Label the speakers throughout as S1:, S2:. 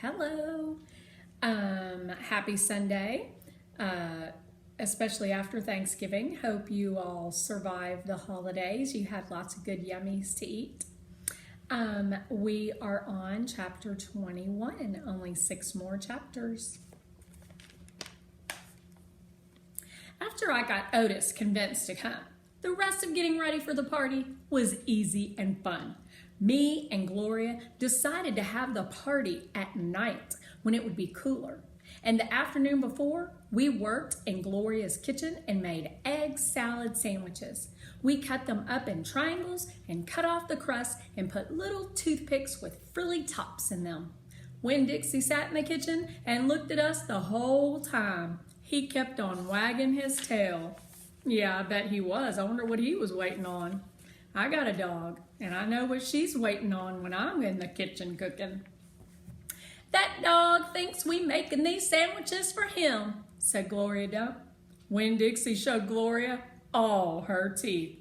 S1: Hello. Happy Sunday, especially after Thanksgiving. Hope you all survived the holidays. You had lots of good yummies to eat. We are on chapter 21, only 6 more chapters. After I got Otis convinced to come, the rest of getting ready for the party was easy and fun. Me and Gloria decided to have the party at night when it would be cooler. And the afternoon before, we worked in Gloria's kitchen and made egg salad sandwiches. We cut them up in triangles and cut off the crust and put little toothpicks with frilly tops in them. Winn-Dixie sat in the kitchen and looked at us the whole time. He kept on wagging his tail. Yeah, I bet he was. I wonder what he was waiting on. I got a dog, and I know what she's waiting on when I'm in the kitchen cooking. That dog thinks we making these sandwiches for him, said Gloria Dump. Winn-Dixie showed Gloria all her teeth.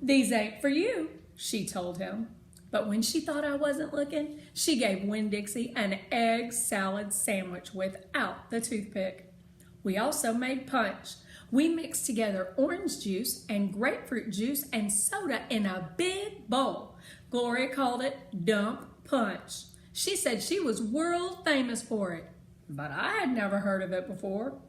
S1: These ain't for you, she told him. But when she thought I wasn't looking, she gave Winn-Dixie an egg salad sandwich without the toothpick. We also made punch. We mixed together orange juice and grapefruit juice and soda in a big bowl. Gloria called it Dump Punch. She said she was world famous for it, but I had never heard of it before.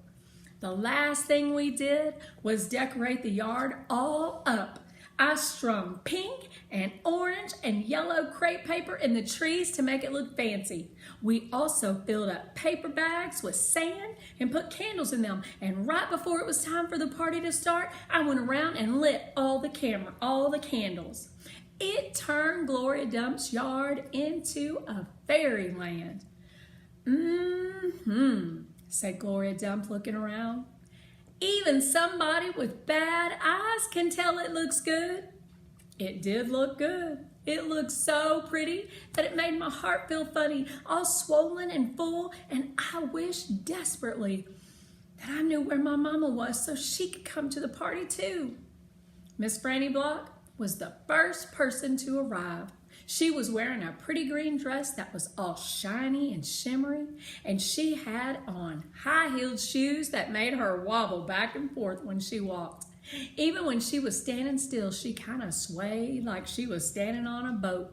S1: The last thing we did was decorate the yard all up. I strung pink and orange and yellow crepe paper in the trees to make it look fancy. We also filled up paper bags with sand and put candles in them. And right before it was time for the party to start, I went around and lit all the candles. It turned Gloria Dump's yard into a fairyland. Said Gloria Dump, looking around. Even somebody with bad eyes can tell it looks good. It did look good. It looked so pretty that it made my heart feel funny, all swollen and full, and I wished desperately that I knew where my mama was so she could come to the party too. Miss Franny Block was the first person to arrive. She was wearing a pretty green dress that was all shiny and shimmery, and she had on high-heeled shoes that made her wobble back and forth when she walked. Even when she was standing still, she kind of swayed like she was standing on a boat.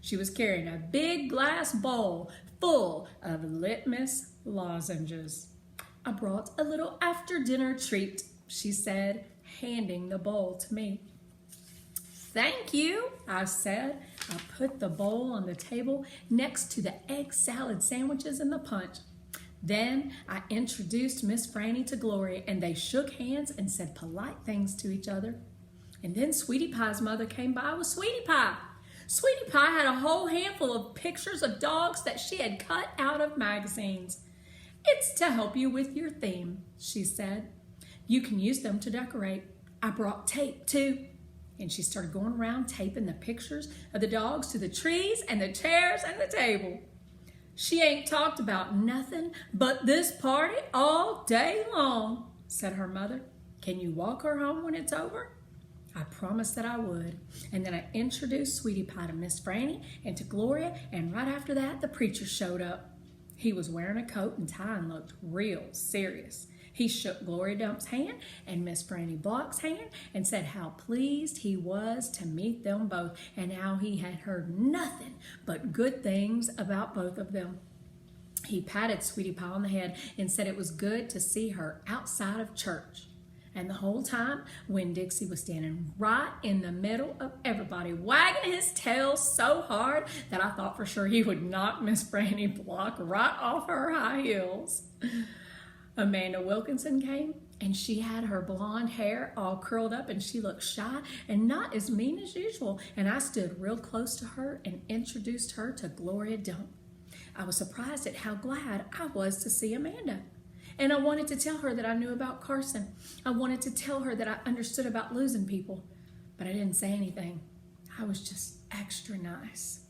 S1: She was carrying a big glass bowl full of litmus lozenges. I brought a little after-dinner treat, she said, handing the bowl to me. Thank you, I said. I put the bowl on the table next to the egg salad sandwiches and the punch. Then I introduced Miss Franny to Gloria, and they shook hands and said polite things to each other. And then Sweetie Pie's mother came by with Sweetie Pie. Sweetie Pie had a whole handful of pictures of dogs that she had cut out of magazines. It's to help you with your theme, she said. You can use them to decorate. I brought tape too. And she started going around taping the pictures of the dogs to the trees and the chairs and the table. She ain't talked about nothing but this party all day long, said her mother. Can you walk her home when it's over? I promised that I would. And then I introduced Sweetie Pie to Miss Franny and to Gloria, and right after that, the preacher showed up. He was wearing a coat and tie and looked real serious. He shook Gloria Dump's hand and Miss Franny Block's hand and said how pleased he was to meet them both and how he had heard nothing but good things about both of them. He patted Sweetie Pie on the head and said it was good to see her outside of church. And the whole time, Winn-Dixie was standing right in the middle of everybody, wagging his tail so hard that I thought for sure he would knock Miss Franny Block right off her high heels. Amanda Wilkinson came, and she had her blonde hair all curled up, and she looked shy and not as mean as usual, and I stood real close to her and introduced her to Gloria Dump. I was surprised at how glad I was to see Amanda, and I wanted to tell her that I knew about Carson. I wanted to tell her that I understood about losing people, but I didn't say anything. I was just extra nice.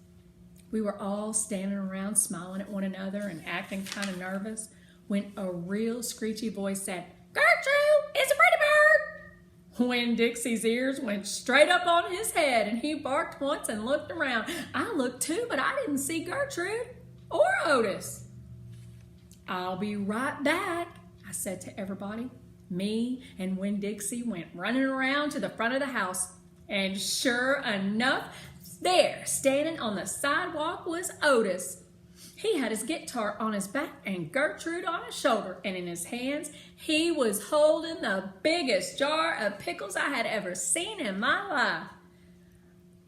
S1: We were all standing around smiling at one another and acting kind of nervous when a real screechy voice said, Gertrude, it's a pretty bird. Winn-Dixie's ears went straight up on his head and he barked once and looked around. I looked too, but I didn't see Gertrude or Otis. I'll be right back, I said to everybody. Me and Winn-Dixie went running around to the front of the house. And sure enough, there, standing on the sidewalk, was Otis. He had his guitar on his back and Gertrude on his shoulder, and in his hands, he was holding the biggest jar of pickles I had ever seen in my life.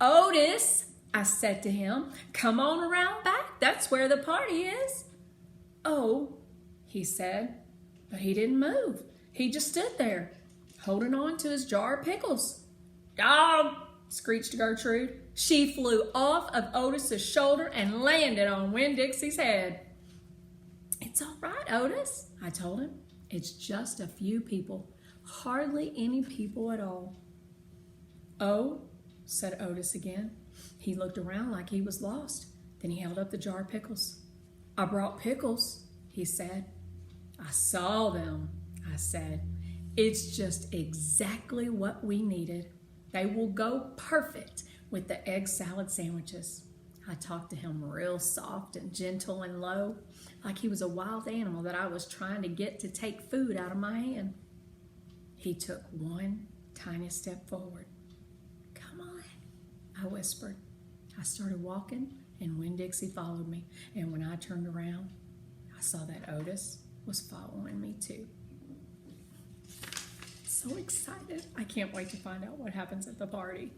S1: Otis, I said to him, come on around back. That's where the party is. Oh, he said, but he didn't move. He just stood there, holding on to his jar of pickles. Dog, screeched Gertrude. She flew off of Otis's shoulder and landed on Winn-Dixie's head. It's all right, Otis, I told him. It's just a few people, hardly any people at all. Oh, said Otis again. He looked around like he was lost. Then he held up the jar of pickles. I brought pickles, he said. I saw them, I said. It's just exactly what we needed. They will go perfect with the egg salad sandwiches. I talked to him real soft and gentle and low, like he was a wild animal that I was trying to get to take food out of my hand. He took one tiny step forward. Come on, I whispered. I started walking, and Winn-Dixie followed me. And when I turned around, I saw that Otis was following me too. So excited. I can't wait to find out what happens at the party.